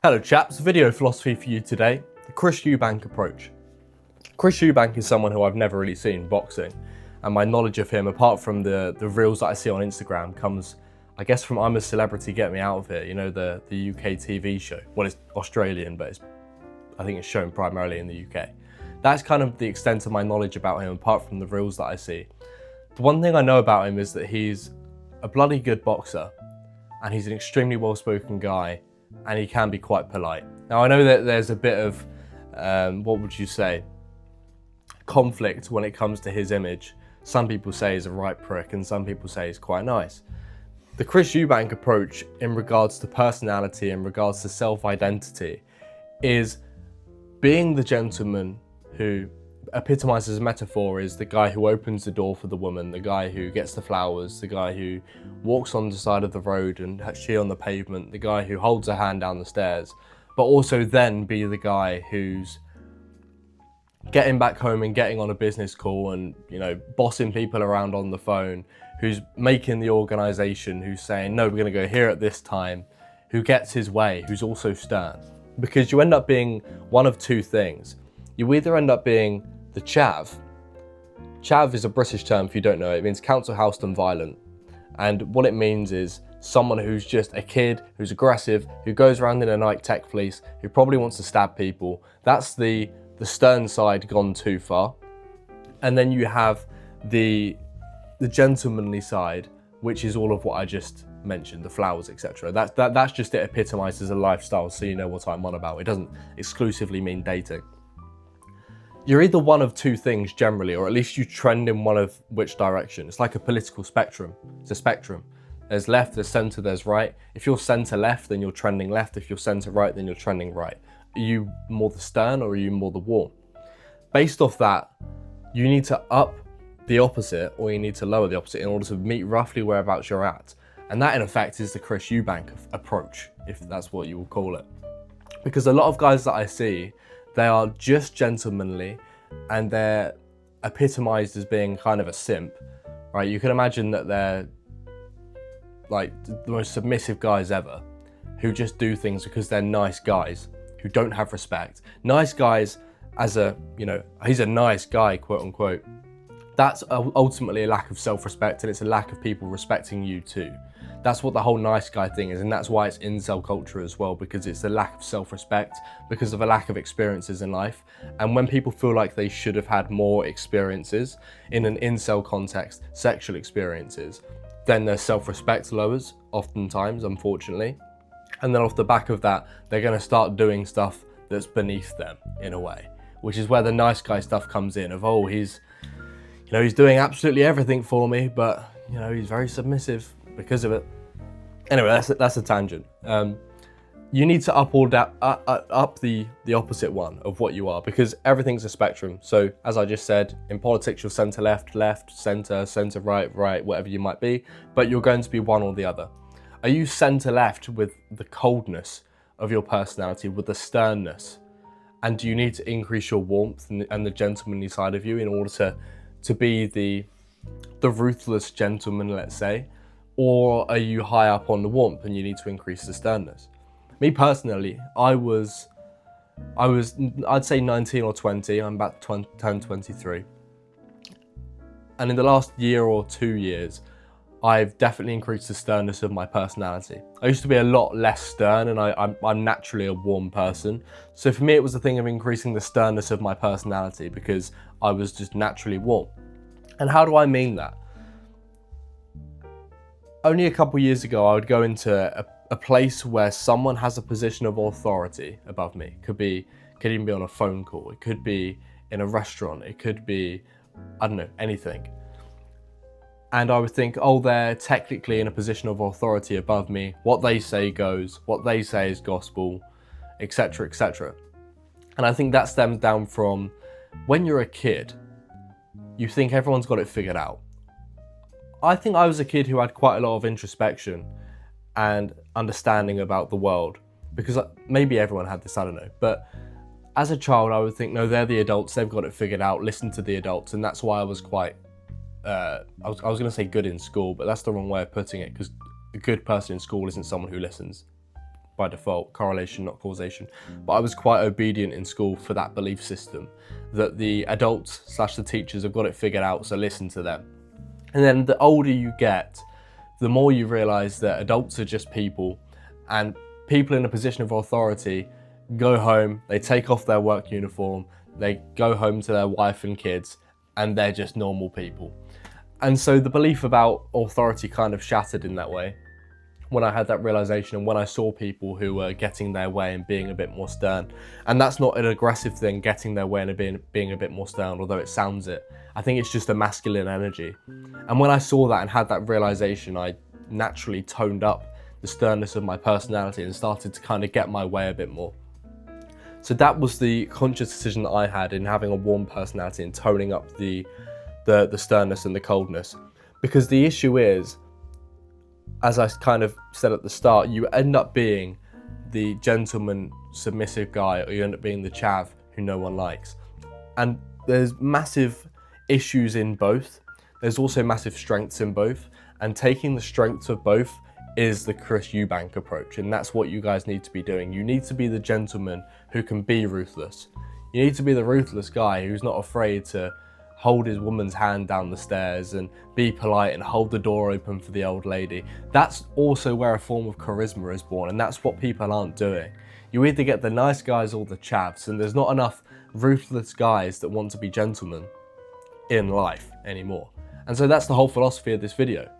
Hello chaps, video philosophy for you today, the Chris Eubank approach. Chris Eubank is someone who I've never really seen boxing, and my knowledge of him, apart from the reels that I see on Instagram, comes, I guess, from I'm a Celebrity, Get Me Out of Here, you know, the UK TV show. Well, it's Australian, but I think it's shown primarily in the UK. That's kind of the extent of my knowledge about him, apart from the reels that I see. The one thing I know about him is that he's a bloody good boxer, and he's an extremely well-spoken guy, and he can be quite polite. Now, I know that there's a bit of, what would you say, conflict when it comes to his image. Some people say he's a right prick, and some people say he's quite nice. The Chris Eubank approach in regards to personality, in regards to self-identity, is being the gentleman who epitomizes metaphor is the guy who opens the door for the woman, the guy who gets the flowers, the guy who walks on the side of the road and she on the pavement, the guy who holds her hand down the stairs, but also then be the guy who's getting back home and getting on a business call and, you know, bossing people around on the phone, who's making the organization, who's saying, no, we're going to go here at this time, who gets his way, who's also stern. Because you end up being one of two things. You either end up being the chav. Chav is a British term if you don't know. It means council-housed and violent. And what it means is someone who's just a kid, who's aggressive, who goes around in a Nike Tech fleece, who probably wants to stab people. That's the stern side gone too far. And then you have the gentlemanly side, which is all of what I just mentioned, the flowers, etc. That's just it epitomized as a lifestyle, so you know what I'm on about. It doesn't exclusively mean dating. You're either one of two things generally, or at least you trend in one of which direction. It's like a political spectrum. It's a spectrum. There's left, there's center, there's right. If you're center left, then you're trending left. If you're center right, then you're trending right. Are you more the stern or are you more the warm? Based off that, you need to up the opposite or you need to lower the opposite in order to meet roughly whereabouts you're at. And that in effect is the Chris Eubank approach, if that's what you will call it. Because a lot of guys that I see, they are just gentlemanly and they're epitomized as being kind of a simp, right? You can imagine that they're like the most submissive guys ever who just do things because they're nice guys who don't have respect. Nice guys as a, you know, he's a nice guy, quote unquote. That's ultimately a lack of self-respect and it's a lack of people respecting you too. That's what the whole nice guy thing is, and that's why it's incel culture as well, because it's the lack of self-respect, because of a lack of experiences in life. And when people feel like they should have had more experiences in an incel context, sexual experiences, then their self-respect lowers, oftentimes, unfortunately. And then off the back of that, they're going to start doing stuff that's beneath them, in a way, which is where the nice guy stuff comes in of, oh, he's doing absolutely everything for me, but, you know, he's very submissive because of it. Anyway, that's a tangent. You need to up the opposite one of what you are, because everything's a spectrum. So as I just said, in politics, you're center left, center right, whatever you might be, but you're going to be one or the other. Are you center left with the coldness of your personality, with the sternness? And do you need to increase your warmth and the gentlemanly side of you in order to be the ruthless gentleman, let's say? Or are you high up on the warmth and you need to increase the sternness? Me personally, I'd say 19 or 20, I'm about to turn 23. And in the last year or 2 years, I've definitely increased the sternness of my personality. I used to be a lot less stern and I'm naturally a warm person. So for me, it was a thing of increasing the sternness of my personality because I was just naturally warm. And how do I mean that? Only a couple years ago, I would go into a place where someone has a position of authority above me. Could even be on a phone call. It could be in a restaurant. It could be, I don't know, anything. And I would think, oh, they're technically in a position of authority above me. What they say goes, what they say is gospel, etc., etc. And I think that stems down from when you're a kid, you think everyone's got it figured out. I think I was a kid who had quite a lot of introspection and understanding about the world, because maybe everyone had this, I don't know. But as a child, I would think, no, they're the adults, they've got it figured out, listen to the adults. And that's why I was quite, I was going to say good in school, but that's the wrong way of putting it, because a good person in school isn't someone who listens. by default, correlation, not causation. But I was quite obedient in school for that belief system, that the adults / the teachers have got it figured out, so listen to them. And then the older you get, the more you realize that adults are just people, and people in a position of authority go home, they take off their work uniform, they go home to their wife and kids, and they're just normal people. And so the belief about authority kind of shattered in that way when I had that realization, and when I saw people who were getting their way and being a bit more stern. And that's not an aggressive thing, getting their way and being a bit more stern, although it sounds it. I think it's just a masculine energy. And when I saw that and had that realization, I naturally toned up the sternness of my personality and started to kind of get my way a bit more. So that was the conscious decision that I had in having a warm personality and toning up the sternness and the coldness. Because the issue is, as I kind of said at the start, you end up being the gentleman, submissive guy, or you end up being the chav who no one likes. And there's massive issues in both. There's also massive strengths in both. And taking the strengths of both is the Chris Eubank approach. And that's what you guys need to be doing. You need to be the gentleman who can be ruthless. You need to be the ruthless guy who's not afraid to hold his woman's hand down the stairs and be polite and hold the door open for the old lady. That's also where a form of charisma is born, and that's what people aren't doing. You either get the nice guys or the chavs, and there's not enough ruthless guys that want to be gentlemen in life anymore. And so that's the whole philosophy of this video.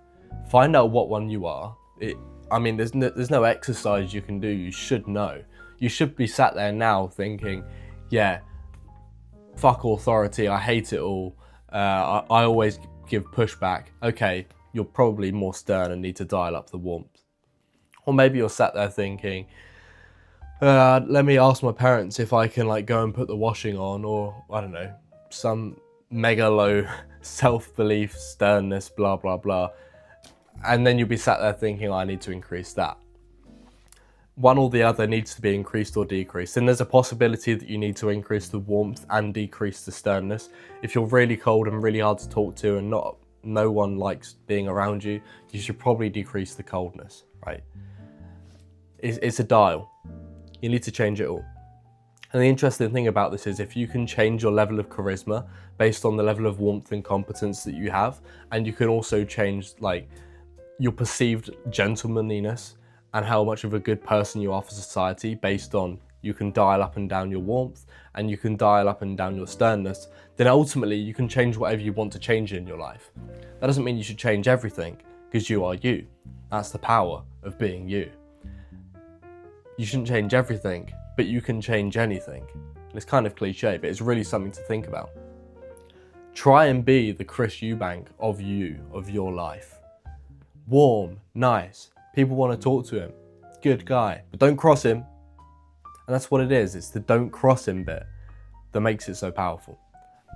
Find out what one you are. There's no exercise you can do. You should know. You should be sat there now thinking, yeah, fuck authority, I hate it all, I always give pushback. Okay, you're probably more stern and need to dial up the warmth. Or maybe you're sat there thinking, let me ask my parents if I can go and put the washing on, or I don't know, some mega low self-belief, sternness, blah, blah, blah. And then you'll be sat there thinking, I need to increase that. One or the other needs to be increased or decreased. And there's a possibility that you need to increase the warmth and decrease the sternness. If you're really cold and really hard to talk to and no one likes being around you, you should probably decrease the coldness, right? It's a dial. You need to change it all. And the interesting thing about this is if you can change your level of charisma based on the level of warmth and competence that you have, and you can also change your perceived gentlemanliness and how much of a good person you are for society based on, you can dial up and down your warmth and you can dial up and down your sternness, then ultimately you can change whatever you want to change in your life. That doesn't mean you should change everything, because you are you. That's the power of being you. You shouldn't change everything, but you can change anything. And it's kind of cliche, but it's really something to think about. Try and be the Chris Eubank of your life. Warm, nice. People want to talk to him. Good guy. But don't cross him. And that's what it is. It's the don't cross him bit that makes it so powerful.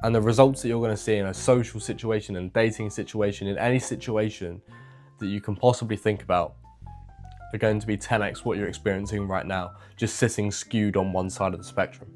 And the results that you're going to see in a social situation, in a dating situation, in any situation that you can possibly think about are going to be 10x what you're experiencing right now, just sitting skewed on one side of the spectrum.